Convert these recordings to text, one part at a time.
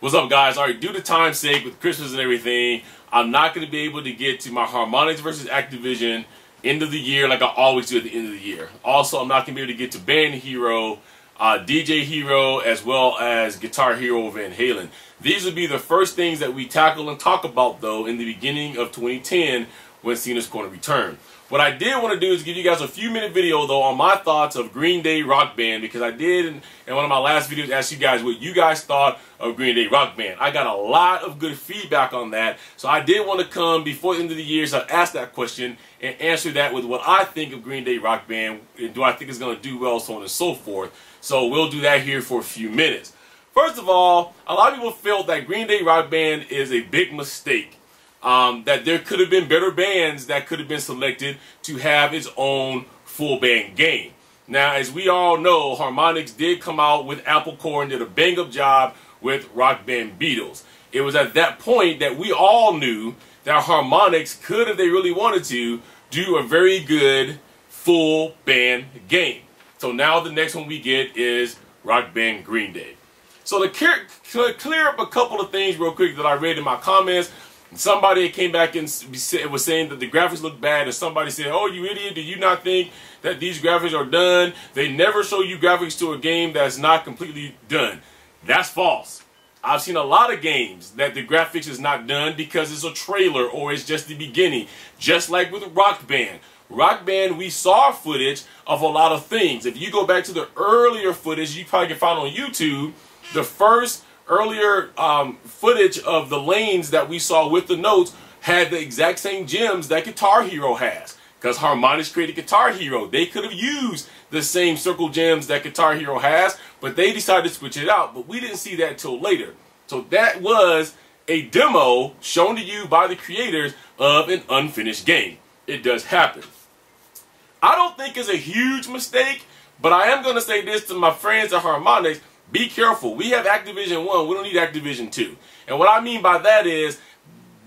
What's up, guys? All right, due to time's sake with Christmas and everything, I'm not going to be able to get to my Harmonix versus Activision end of the year like I always do at the end of the year. Also, I'm not going to be able to get to Band Hero, DJ Hero, as well as Guitar Hero Van Halen. These will be the first things that we tackle and talk about, though, in the beginning of 2010 when Cena's going to return. What I did want to do is give you guys a few-minute video, though, on my thoughts of Green Day Rock Band, because I did, in one of my last videos, ask you guys what you guys thought of Green Day Rock Band. I got a lot of good feedback on that, so I did want to come before the end of the year, so I asked that question and answer that with what I think of Green Day Rock Band, and do I think it's going to do well, so on and so forth. So we'll do that here for a few minutes. First of all, a lot of people felt that Green Day Rock Band is a big mistake. That there could have been better bands that could have been selected to have its own full band game. Now, as we all know, Harmonix did come out with Apple Core and did a bang-up job with Rock Band Beatles. It was at that point that we all knew that Harmonix could, if they really wanted to, do a very good full band game. So now the next one we get is Rock Band Green Day. So to clear up a couple of things real quick that I read in my comments, somebody came back and was saying that the graphics look bad, and somebody said, "Oh, you idiot, do you not think that these graphics are done? They never show you graphics to a game that's not completely done." That's false. I've seen a lot of games that the graphics is not done because it's a trailer or it's just the beginning. Just like with Rock Band. Rock Band, we saw footage of a lot of things. If you go back to the earlier footage you probably can find on YouTube, the first earlier footage of the lanes that we saw with the notes had the exact same gems that Guitar Hero has. Because Harmonix created Guitar Hero. They could have used the same circle gems that Guitar Hero has, but they decided to switch it out. But we didn't see that till later. So that was a demo shown to you by the creators of an unfinished game. It does happen. I don't think it's a huge mistake, but I am going to say this to my friends at Harmonix. Be careful. We have Activision 1. We don't need Activision 2. And what I mean by that is,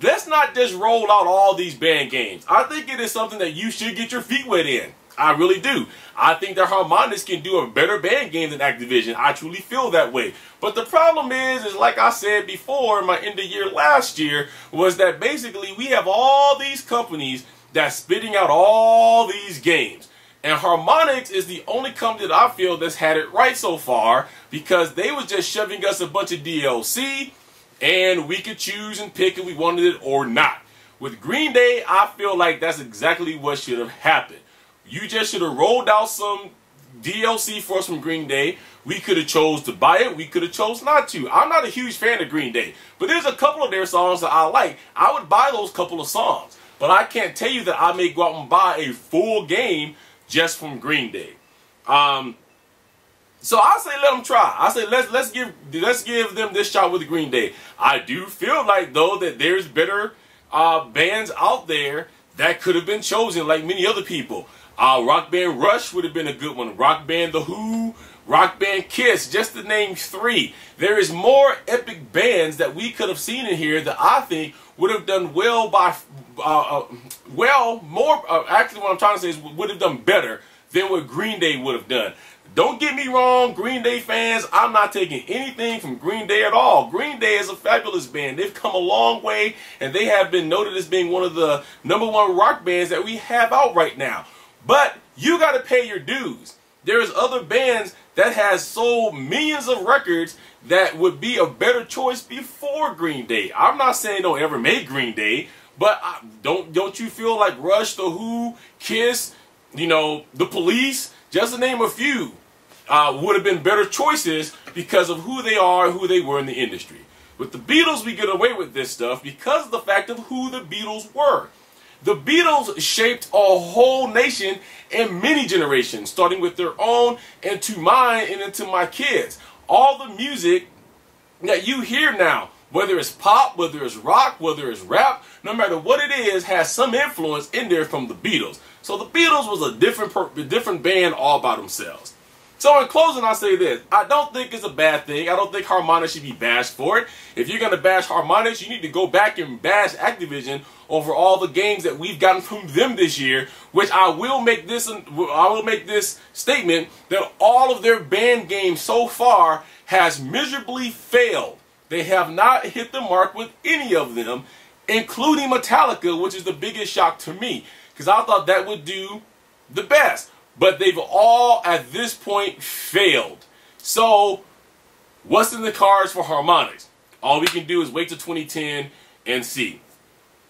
let's not just roll out all these band games. I think it is something that you should get your feet wet in. I really do. I think that Harmonix can do a better band game than Activision. I truly feel that way. But the problem is like I said before in my end of year last year, was that basically we have all these companies that's spitting out all these games. And Harmonix is the only company that I feel that's had it right so far, because they was just shoving us a bunch of DLC and we could choose and pick if we wanted it or not. With Green Day, I feel like that's exactly what should have happened. You just should have rolled out some DLC for us from Green Day. We could have chose to buy it. We could have chose not to. I'm not a huge fan of Green Day, but there's a couple of their songs that I like. I would buy those couple of songs, but I can't tell you that I may go out and buy a full game just from Green Day. So I say let them try. I say let's give them this shot with Green Day. I do feel like, though, that there's better bands out there that could have been chosen, like many other people. Rock Band Rush would have been a good one. Rock Band The Who, Rock Band Kiss, just to name 3. There is more epic bands that we could have seen in here that I think would have done well by, actually what I'm trying to say is would have done better than what Green Day would have done. Don't get me wrong, Green Day fans, I'm not taking anything from Green Day at all. Green Day is a fabulous band. They've come a long way, and they have been noted as being one of the #1 rock bands that we have out right now. But you got to pay your dues. There's other bands that has sold millions of records that would be a better choice before Green Day. I'm not saying don't ever make Green Day, but don't you feel like Rush, The Who, Kiss, you know, The Police, just to name a few, would have been better choices because of who they are, who they were in the industry. With the Beatles, we get away with this stuff because of the fact of who the Beatles were. The Beatles shaped a whole nation and many generations, starting with their own and to mine and into my kids. All the music that you hear now, whether it's pop, whether it's rock, whether it's rap, no matter what it is, has some influence in there from the Beatles. So the Beatles was a different band all by themselves. So in closing, I say this. I don't think it's a bad thing. I don't think Harmonix should be bashed for it. If you're going to bash Harmonix, you need to go back and bash Activision over all the games that we've gotten from them this year, which I will make this statement that all of their band games so far has miserably failed. They have not hit the mark with any of them, including Metallica, which is the biggest shock to me, because I thought that would do the best. But they've all, at this point, failed. So, what's in the cards for Harmonix? All we can do is wait till 2010 and see.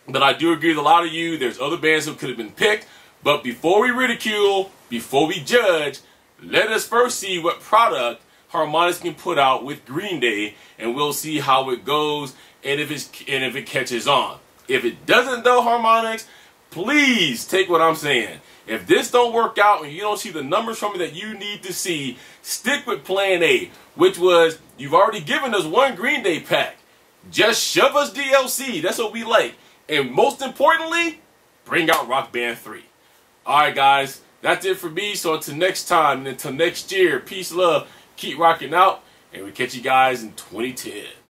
But I do agree with a lot of you. There's other bands that could have been picked. But before we ridicule, before we judge, let us first see what product Harmonix can put out with Green Day, and we'll see how it goes and if it catches on. If it doesn't, though, Harmonix, please take what I'm saying. If this don't work out and you don't see the numbers from it that you need to see, stick with plan A, which was, you've already given us one Green Day pack. Just shove us DLC. That's what we like. And most importantly, bring out Rock Band 3. Alright, guys, that's it for me. So until next time and until next year, peace, love, keep rocking out, and we'll catch you guys in 2010.